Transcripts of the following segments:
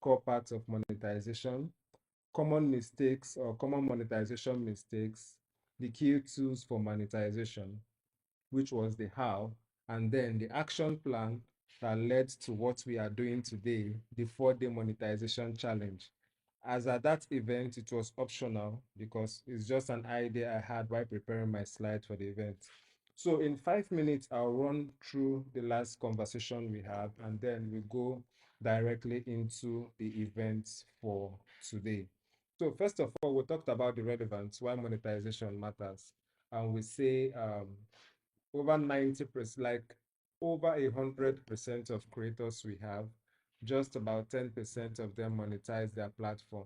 core parts of monetization, common mistakes or common monetization mistakes, the key tools for monetization, which was the how, and then the action plan that led to what we are doing today, the 4-day monetization challenge. As at that event, it was optional because it's just an idea I had while preparing my slides for the event. So in 5 minutes, I'll run through the last conversation we had, and then we go directly into the events for today. So first of all, we talked about the relevance, why monetization matters. And we say over 90%, like over 100% of creators we have, just about 10% of them monetize their platform.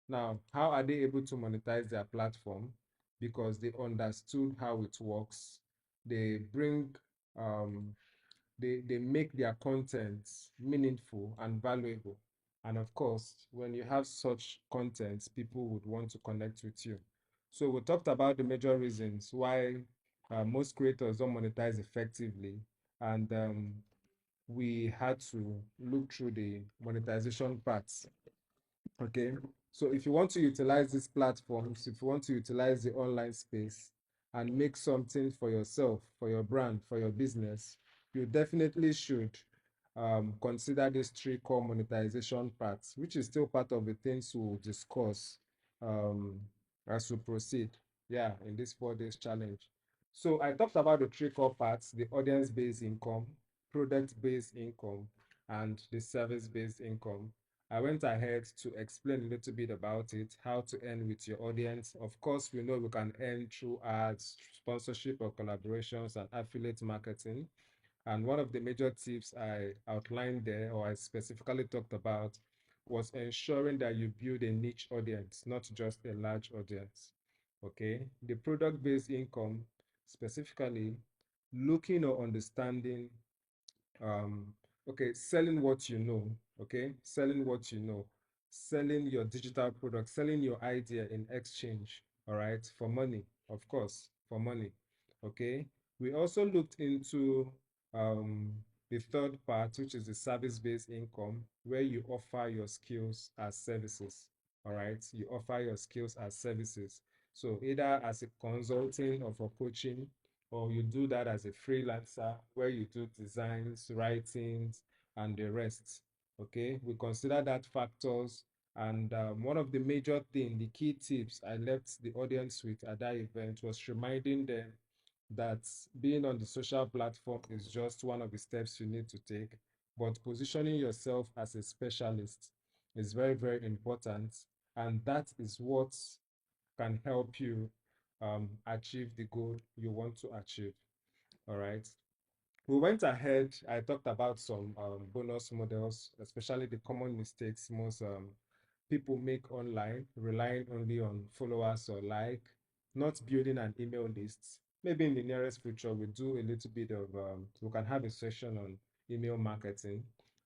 Now, how are they able to monetize their platform? Because they understood how it works. They bring, um, they make their content meaningful and valuable. And of course, when you have such content, people would want to connect with you. So we talked about the major reasons why most creators don't monetize effectively. And we had to look through the monetization parts. Okay. So if you want to utilize these platforms, if you want to utilize the online space and make something for yourself, for your brand, for your business, you definitely should consider these 3 core monetization parts, which is still part of the things we'll discuss um, as we proceed. Yeah, in this 4 days challenge. So I talked about the 3 core parts: the audience-based income, product-based income, and the service-based income. I went ahead to explain a little bit about it, how to earn with your audience. Of course, we know we can earn through ads, sponsorship or collaborations, and affiliate marketing. And one of the major tips I outlined there, or I specifically talked about, was ensuring that you build a niche audience, not just a large audience. Okay. The product-based income, specifically looking or understanding um okay, selling what you know. Okay, selling what you know, selling your digital product, selling your idea in exchange, all right, for money, of course, for money. Okay, we also looked into um the third part, which is the service-based income, where you offer your skills as services. All right, you offer your skills as services, so either as a consulting or for coaching, or you do that as a freelancer where you do designs, writings, and the rest. Okay, we consider that factors. And one of the major thing, the key tips I left the audience with at that event was reminding them that being on the social platform is just one of the steps you need to take, but positioning yourself as a specialist is very, very important. And that is what can help you achieve the goal you want to achieve. All right. We went ahead. I talked about some bonus models, especially the common mistakes most people make online, relying only on followers or like, not building an email list. Maybe in the nearest future, we do a little bit of, we can have a session on email marketing,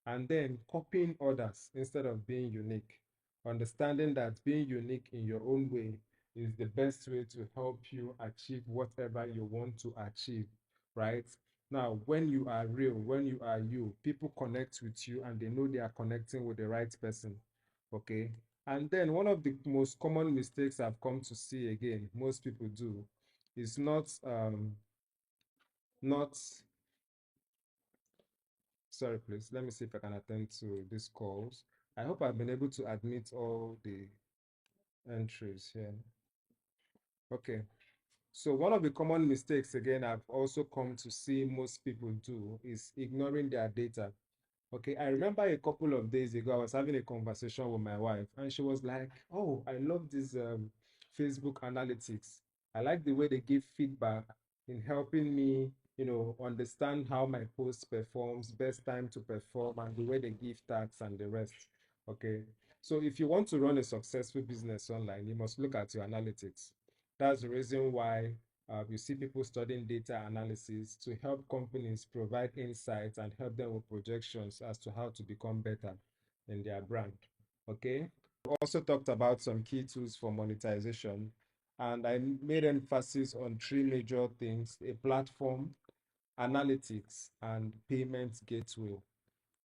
and then copying others instead of being unique. Understanding that being unique in your own way is the best way to help you achieve whatever you want to achieve, right? Now, when you are real, when you are you, people connect with you and they know they are connecting with the right person. Okay. And then one of the most common mistakes I've come to see again, most people do, is not sorry, please. Let me see if I can attend to these calls. I hope I've been able to admit all the entries here. Okay. So one of the common mistakes again I've also come to see most people do is ignoring their data. Okay, I remember a couple of days ago, I was having a conversation with my wife, and she was like, "Oh, I love this Facebook analytics. I like the way they give feedback in helping me, understand how my post performs, best time to perform, and the way they give tags and the rest." Okay, so if you want to run a successful business online, you must look at your analytics. That's the reason why you see people studying data analysis to help companies provide insights and help them with projections as to how to become better in their brand. Okay. We also talked about some key tools for monetization, and I made emphasis on 3 major things: a platform, analytics, and payment gateway.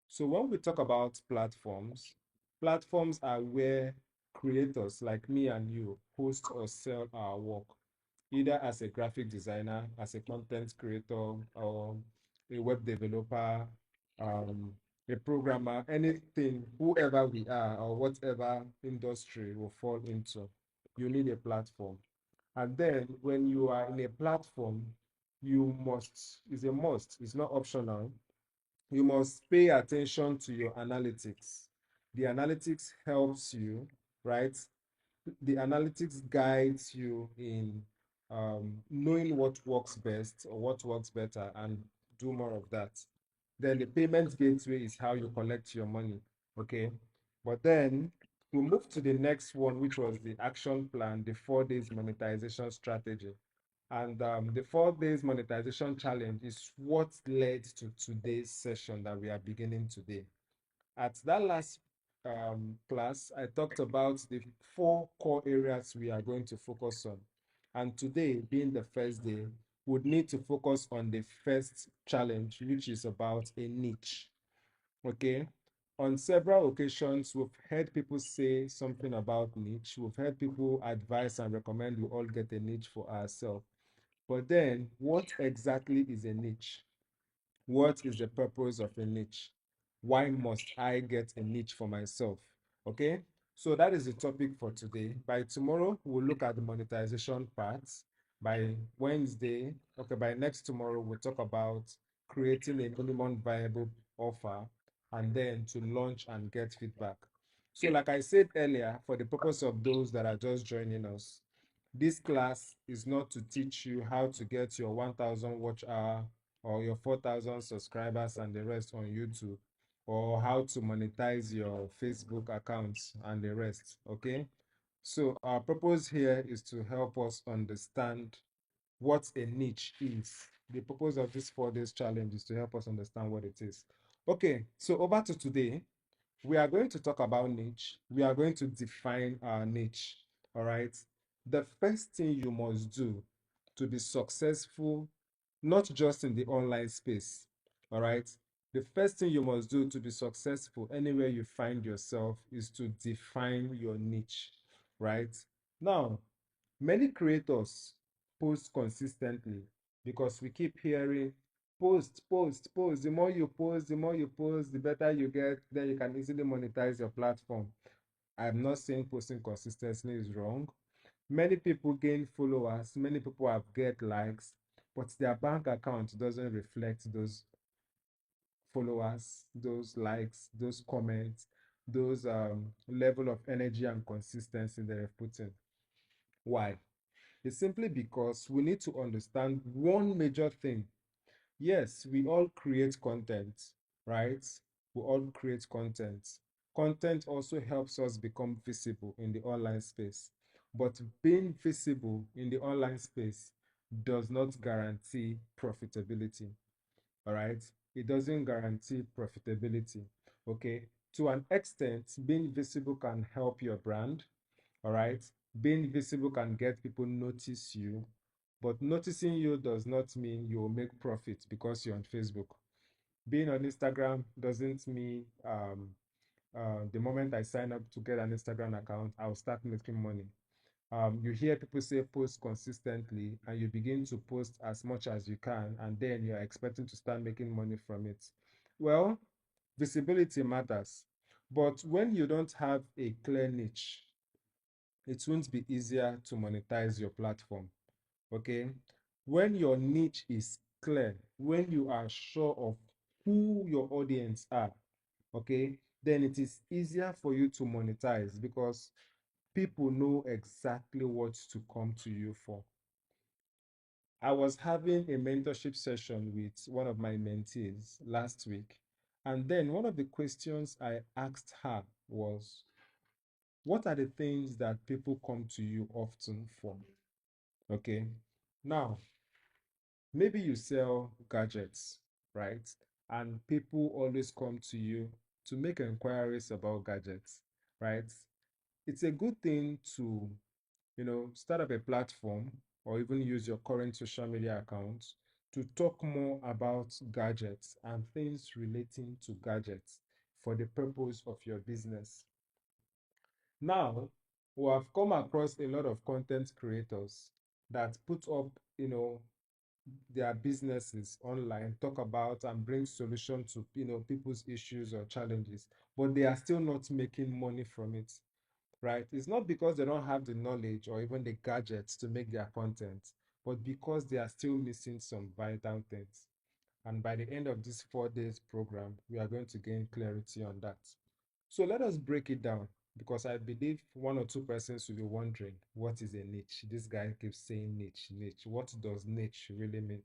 So when we talk about platforms, Platforms are where creators like me and you post or sell our work, either as a graphic designer, as a content creator, or a web developer, um, a programmer, anything, whoever we are, or whatever industry will fall into, you need a platform. And then when you are in a platform, you must, it's a must, it's not optional. You must pay attention to your analytics. The analytics helps you, right? The analytics guides you in knowing what works best or what works better and do more of that. Then the payment gateway is how you collect your money, okay? But then we move to the next one, which was the action plan, the 4 days monetization strategy. And the 4 days monetization challenge is what led to today's session that we are beginning today. At that last class, I talked about the 4 core areas we are going to focus on. And today, being the first day, would need to focus on the first challenge, which is about a niche. Okay. On several occasions, we've heard people say something about niche. We've heard people advise and recommend we all get a niche for ourselves. But then, what exactly is a niche? What is the purpose of a niche? Why must I get a niche for myself? Okay, so that is the topic for today. By tomorrow, we'll look at the monetization parts. By Wednesday, okay, by next tomorrow, we'll talk about creating a minimum viable offer and then to launch and get feedback. So, like I said earlier, for the purpose of those that are just joining us, this class is not to teach you how to get your 1,000 watch hour or your 4,000 subscribers and the rest on YouTube, or how to monetize your Facebook accounts and the rest, okay? So our purpose here is to help us understand what a niche is. The purpose of this 4 days challenge is to help us understand what it is. Okay, so over to today. We are going to talk about niche. We are going to define our niche. All right. The first thing you must do to be successful, not just in the online space. All right. The first thing you must do to be successful anywhere you find yourself is to define your niche. Right. Now, many creators post consistently because we keep hearing post, post, post. The more you post, the more you post, the better you get. Then you can easily monetize your platform. I'm not saying posting consistently is wrong. Many people gain followers, many people have get likes, but their bank account doesn't reflect those followers, those likes, those comments, those level of energy and consistency they have put in. Why? It's simply because we need to understand one major thing. Yes, we all create content, right? We all create content. Content also helps us become visible in the online space. But being visible in the online space does not guarantee profitability, all right? It doesn't guarantee profitability, okay? To an extent, being visible can help your brand, all right? Being visible can get people notice you, but noticing you does not mean you will make profit because you're on Facebook. Being on Instagram doesn't mean the moment I sign up to get an Instagram account, I'll start making money. You hear people say post consistently and you begin to post as much as you can, and then you're expecting to start making money from it. Well, visibility matters, but when you don't have a clear niche, it won't be easier to monetize your platform. Okay. When your niche is clear, when you are sure of who your audience are, okay, then it is easier for you to monetize because people know exactly what to come to you for. I was having a mentorship session with one of my mentees last week, and then one of the questions I asked her was, what are the things that people come to you often for? Okay. Now, maybe you sell gadgets, right? And people always come to you to make inquiries about gadgets, right? It's a good thing to, start up a platform or even use your current social media accounts to talk more about gadgets and things relating to gadgets for the purpose of your business. Now, we have come across a lot of content creators that put up, their businesses online, talk about and bring solution to, people's issues or challenges, but they are still not making money from it, right? It's not because they don't have the knowledge or even the gadgets to make their content, but because they are still missing some vital things. And by the end of this 4 days program, we are going to gain clarity on that. So let us break it down, because I believe one or two persons will be wondering, what is a niche? This guy keeps saying niche, niche. What does niche really mean?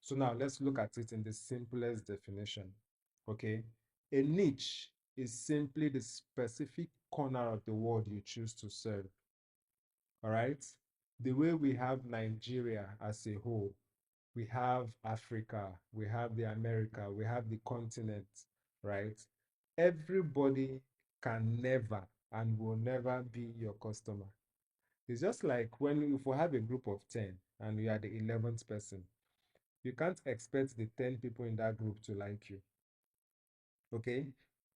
So now let's look at it in the simplest definition. Okay. A niche is simply the specific corner of the world you choose to serve. All right. The way we have Nigeria as a whole, we have Africa, we have the America, we have the continent, right? Everybody can never and will never be your customer. It's just like if we have a group of 10 and you are the 11th person, you can't expect the 10 people in that group to like you, okay?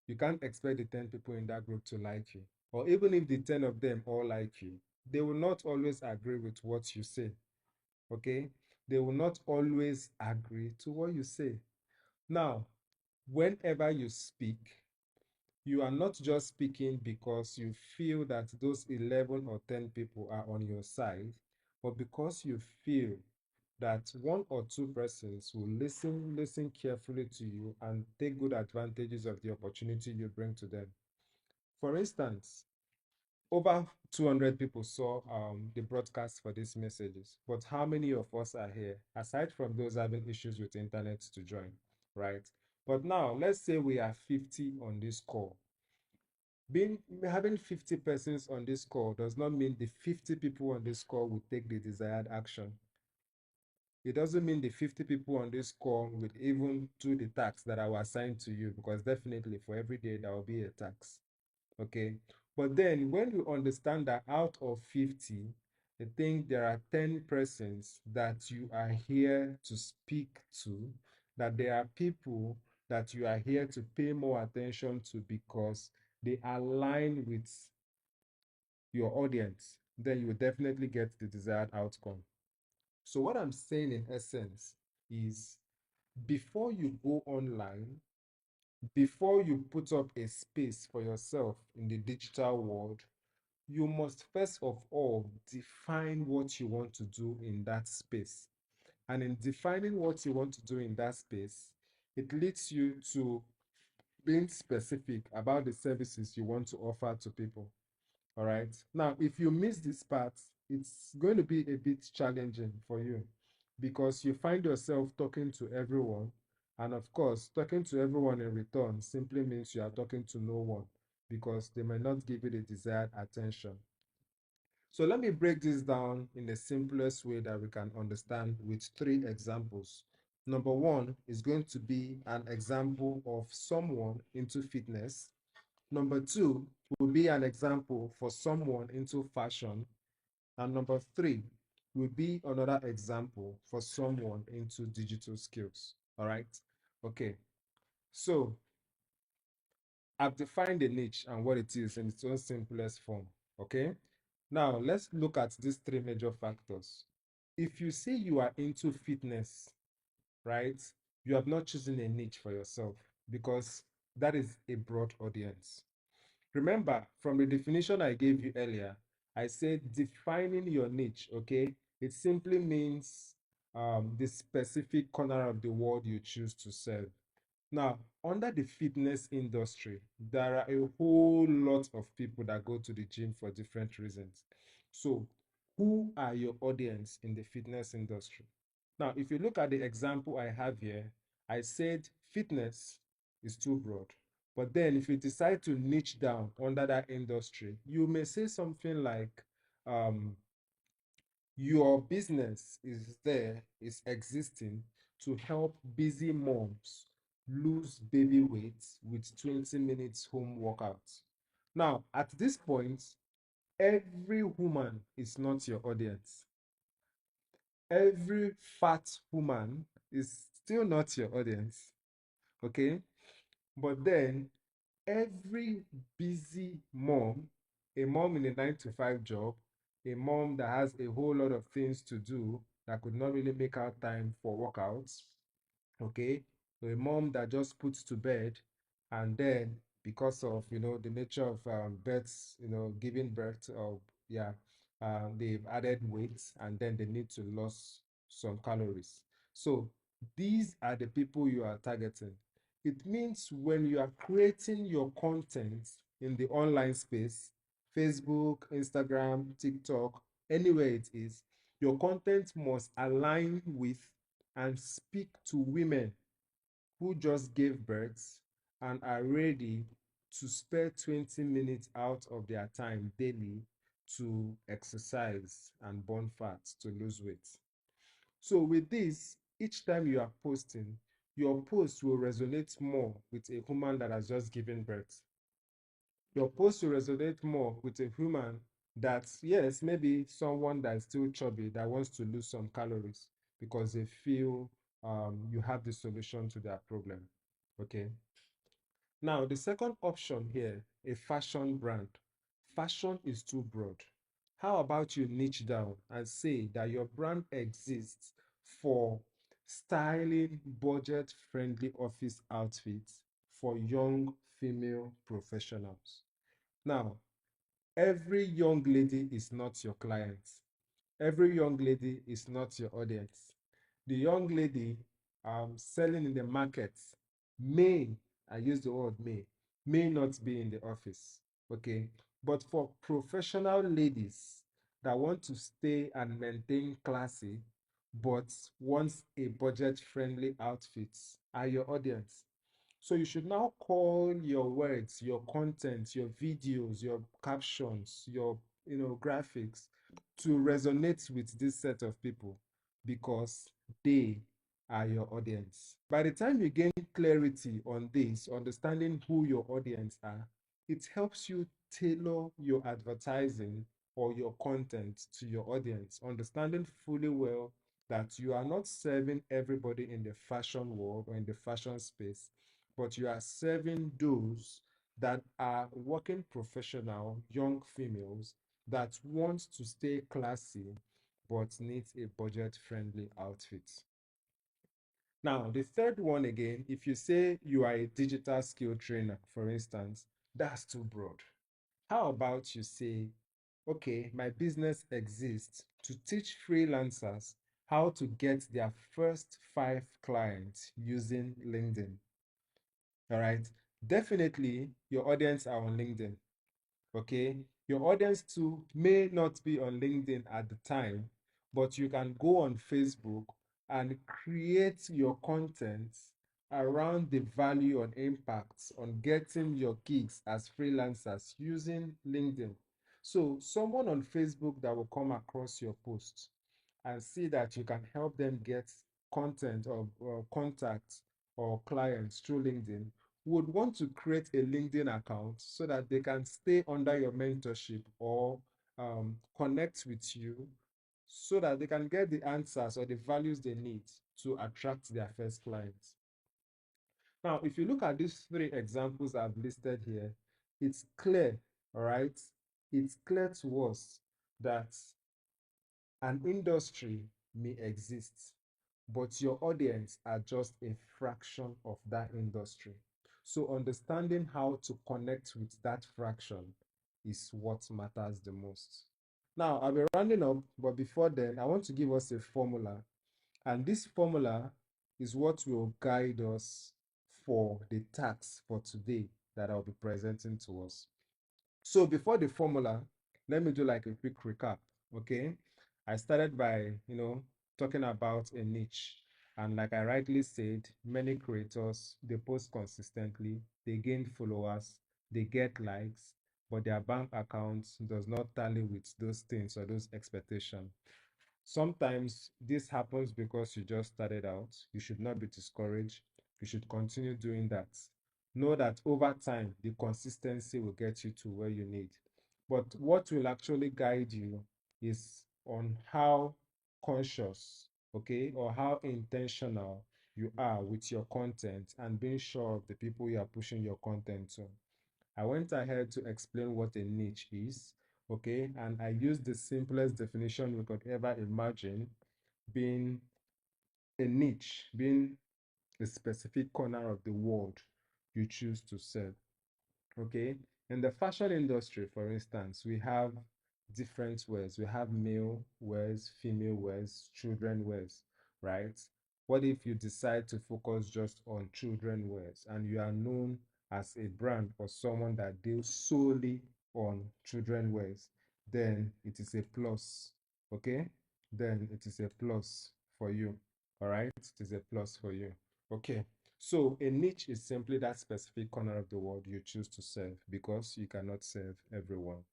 You can't expect the 10 people in that group to like you. Or even if the 10 of them all like you, they will not always agree with what you say, okay? They will not always agree to what you say. Now, whenever you speak, you are not just speaking because you feel that those 11 or 10 people are on your side, but because you feel that one or two persons will listen carefully to you and take good advantages of the opportunity you bring to them. For instance, over 200 people saw the broadcast for these messages, but how many of us are here, aside from those having issues with the internet, to join, right? But now, let's say we are 50 on this call. Having 50 persons on this call does not mean the 50 people on this call will take the desired action. It doesn't mean the 50 people on this call would even do the tax that I was assigned to you, because definitely for every day there will be a tax. Okay. But then when you understand that out of 50, I think there are 10 persons that you are here to speak to, that there are people that you are here to pay more attention to because they align with your audience, then you will definitely get the desired outcome. So what I'm saying in essence is, before you go online, before you put up a space for yourself in the digital world, you must first of all define what you want to do in that space. And in defining what you want to do in that space, it leads you to being specific about the services you want to offer to people. All right. Now, if you miss this part, it's going to be a bit challenging for you, because you find yourself talking to everyone. And of course, talking to everyone in return simply means you are talking to no one, because they may not give you the desired attention. So let me break this down in the simplest way that we can understand with 3 examples. Number one is going to be an example of someone into fitness. Number two will be an example for someone into fashion. And number three will be another example for someone into digital skills. All right. Okay. So I've defined a niche and what it is in its own simplest form. Okay. Now let's look at these 3 major factors. If you say you are into fitness, right, you have not chosen a niche for yourself, because that is a broad audience. Remember, from the definition I gave you earlier, I said defining your niche, okay? It simply means the specific corner of the world you choose to serve. Now, under the fitness industry, there are a whole lot of people that go to the gym for different reasons. So, who are your audience in the fitness industry? Now, if you look at the example I have here, I said fitness is too broad. But then if you decide to niche down under that industry, you may say something like, um, your business is existing to help busy moms lose baby weight with 20 minutes home workouts. Now, at this point, every woman is not your audience. Every fat woman is still not your audience. Okay? But then every busy mom a mom in a 9 to 5 job, a mom that has a whole lot of things to do that could not really make out time for workouts, okay? So a mom that just puts to bed, and then because of the nature of births, giving birth, or yeah, they've added weight, and then they need to lose some calories. So these are the people you are targeting. It means when you are creating your content in the online space, Facebook, Instagram, TikTok, anywhere it is, your content must align with and speak to women who just gave birth and are ready to spare 20 minutes out of their time daily to exercise and burn fat to lose weight. So with this, each time you are posting, your post will resonate more with a woman that has just given birth. Your post will resonate more with a human that, yes, maybe someone that is still chubby that wants to lose some calories because they feel you have the solution to their problem. Okay. Now, the second option here, a fashion brand. Fashion is too broad. How about you niche down and say that your brand exists for styling budget-friendly office outfits for young female professionals? Now, every young lady is not your client. Every young lady is not your audience. The young lady selling in the market may, I use the word may not be in the office. Okay. But for professional ladies that want to stay and maintain classy, but wants a budget-friendly outfit, are your audience. So you should now call your words, your content, your videos, your captions, your graphics to resonate with this set of people because they are your audience. By the time you gain clarity on this, understanding who your audience are, it helps you tailor your advertising or your content to your audience, understanding fully well that you are not serving everybody in the fashion world or in the fashion space, but you are serving those that are working professional, young females that want to stay classy but needs a budget-friendly outfit. Now, the third one again, if you say you are a digital skill trainer, for instance, that's too broad. How about you say, okay, my business exists to teach freelancers how to get their first 5 clients using LinkedIn. All right. Definitely, your audience are on LinkedIn. Okay. Your audience too may not be on LinkedIn at the time, but you can go on Facebook and create your content around the value and impacts on getting your gigs as freelancers using LinkedIn. So, someone on Facebook that will come across your post and see that you can help them get content or contacts or clients through LinkedIn would want to create a LinkedIn account so that they can stay under your mentorship or connect with you so that they can get the answers or the values they need to attract their first clients. Now, if you look at these 3 examples I've listed here, it's clear, all right? It's clear to us that an industry may exist, but your audience are just a fraction of that industry. So understanding how to connect with that fraction is what matters the most. Now, I'll be rounding up, but before then, I want to give us a formula. And this formula is what will guide us for the task for today that I'll be presenting to us. So before the formula, let me do like a quick recap, okay? I started by, talking about a niche. And like I rightly said, many creators, they post consistently, they gain followers, they get likes, but their bank accounts does not tally with those things or those expectations. Sometimes this happens because you just started out. You should not be discouraged. You should continue doing that. Know that over time, the consistency will get you to where you need. But what will actually guide you is on how conscious, okay, or how intentional you are with your content and being sure of the people you are pushing your content to. I went ahead to explain what a niche is, okay? And I used the simplest definition we could ever imagine, being a niche, being a specific corner of the world you choose to serve. Okay. In the fashion industry, for instance, we have different wears. We have male wears, female wears, children wears, right? What if you decide to focus just on children wears and you are known as a brand or someone that deals solely on children wears? Then it is a plus. Okay. Then it is a plus for you. All right. It is a plus for you. Okay. So a niche is simply that specific corner of the world you choose to serve because you cannot serve everyone.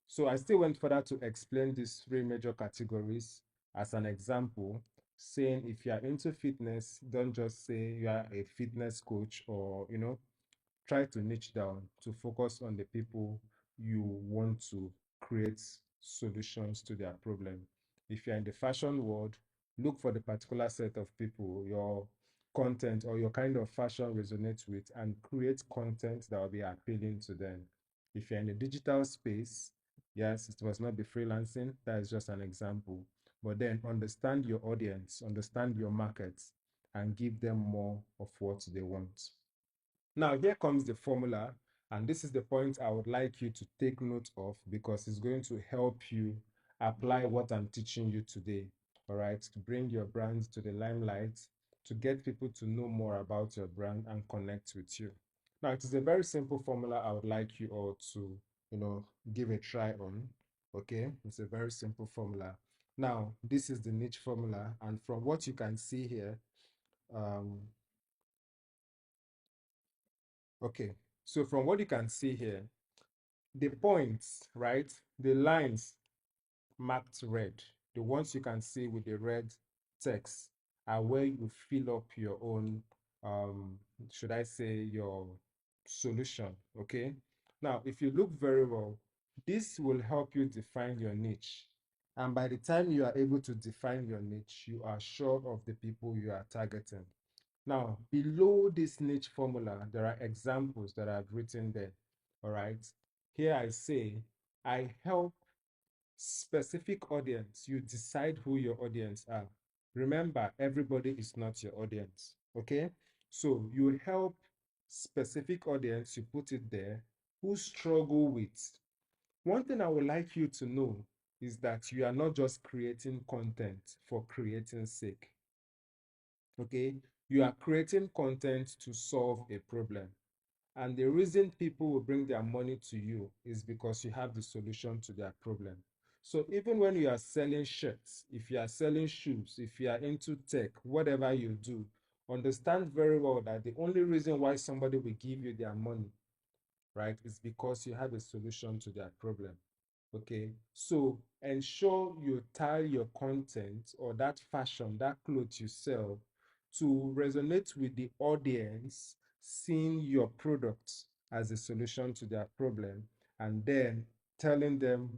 So I still went further to explain these three major categories as an example, saying if you are into fitness, don't just say you are a fitness coach or, try to niche down to focus on the people you want to create solutions to their problem. If you're in the fashion world, look for the particular set of people your content or your kind of fashion resonates with and create content that will be appealing to them. If you're in the digital space, yes, it must not be freelancing, that is just an example. But then understand your audience, understand your market, and give them more of what they want. Now, here comes the formula, and this is the point I would like you to take note of because it's going to help you apply what I'm teaching you today, all right, to bring your brand to the limelight, to get people to know more about your brand and connect with you. Now, it is a very simple formula I would like you all to, give a try on, okay? It's a very simple formula. Now, this is the niche formula, and from what you can see here, um, okay, so from what you can see here, the points, right? The lines marked red, the ones you can see with the red text are where you fill up your own, should I say, your solution, okay? Now, if you look very well, this will help you define your niche. And by the time you are able to define your niche, you are sure of the people you are targeting. Now, below this niche formula, there are examples that I've written there. All right. Here I say, I help specific audience. You decide who your audience are. Remember, everybody is not your audience. Okay. So you help specific audience, you put it there, who struggle with. One thing I would like you to know is that you are not just creating content for creating sake. Okay, you are creating content to solve a problem. And the reason people will bring their money to you is because you have the solution to their problem. So even when you are selling shirts, if you are selling shoes, if you are into tech, whatever you do, understand very well that the only reason why somebody will give you their money, right, is because you have a solution to their problem. Okay, so ensure you tie your content or that fashion, that clothes you sell to resonate with the audience, seeing your product as a solution to their problem, and then telling them,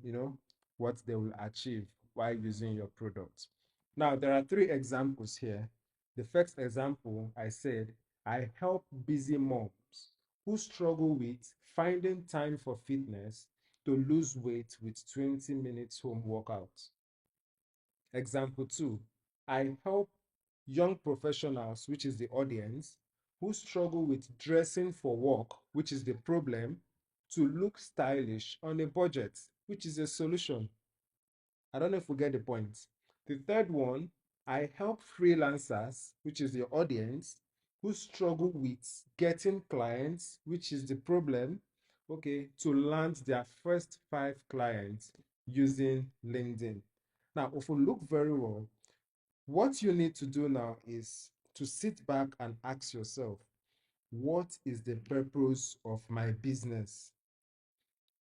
what they will achieve while using your product. Now, there are three examples here. The first example, I said, I help busy moms who struggle with finding time for fitness to lose weight with 20 minutes home workout. Example two, I help young professionals, which is the audience, who struggle with dressing for work, which is the problem, to look stylish on a budget, which is a solution. I don't know if we get the point. The third one, I help freelancers, which is the audience, who struggle with getting clients, which is the problem, okay, to land their first 5 clients using LinkedIn. Now, if we look very well, what you need to do now is to sit back and ask yourself, what is the purpose of my business?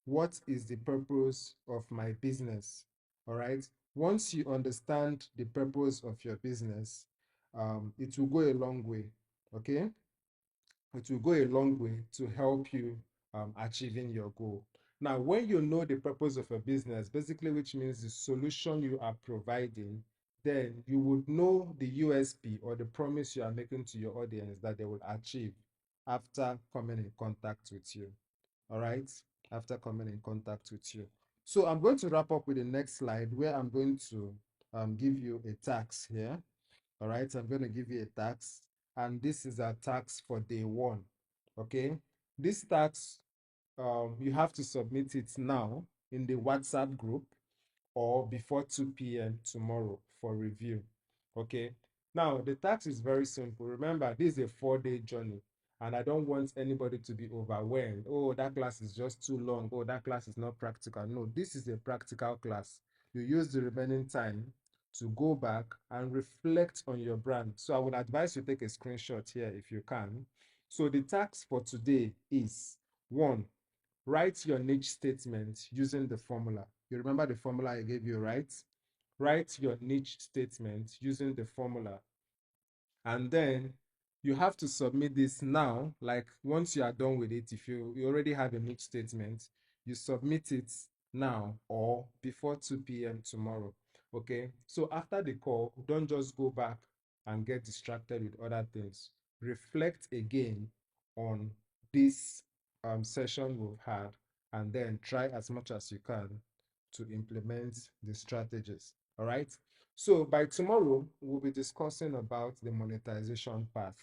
What is the purpose of my business? All right. Once you understand the purpose of your business, it will go a long way. Okay. It will go a long way to help you achieving your goal. Now, when you know the purpose of a business, basically, which means the solution you are providing, then you would know the USP or the promise you are making to your audience that they will achieve after coming in contact with you. all right, after coming in contact with you. So I'm going to wrap up with the next slide where I'm going to give you a tax here. All right, I'm going to give you a tax, and this is a tax for day one. Okay, this tax, you have to submit it now in the WhatsApp group or before 2 p.m. tomorrow for review. Okay. Now, the task is very simple. Remember, this is a 4-day journey, and I don't want anybody to be overwhelmed. Oh, that class is just too long. Oh, that class is not practical. No, this is a practical class. You use the remaining time to go back and reflect on your brand. So I would advise you take a screenshot here if you can. So the task for today is one, write your niche statement using the formula. You remember the formula I gave you, right? Write your niche statement using the formula. And then you have to submit this now. Like once you are done with it, if you already have a niche statement, you submit it now or before 2 p.m. tomorrow. Okay. So after the call, don't just go back and get distracted with other things. Reflect again on this session we've had, and then try as much as you can to implement the strategies. All right. So by tomorrow, we'll be discussing about the monetization path.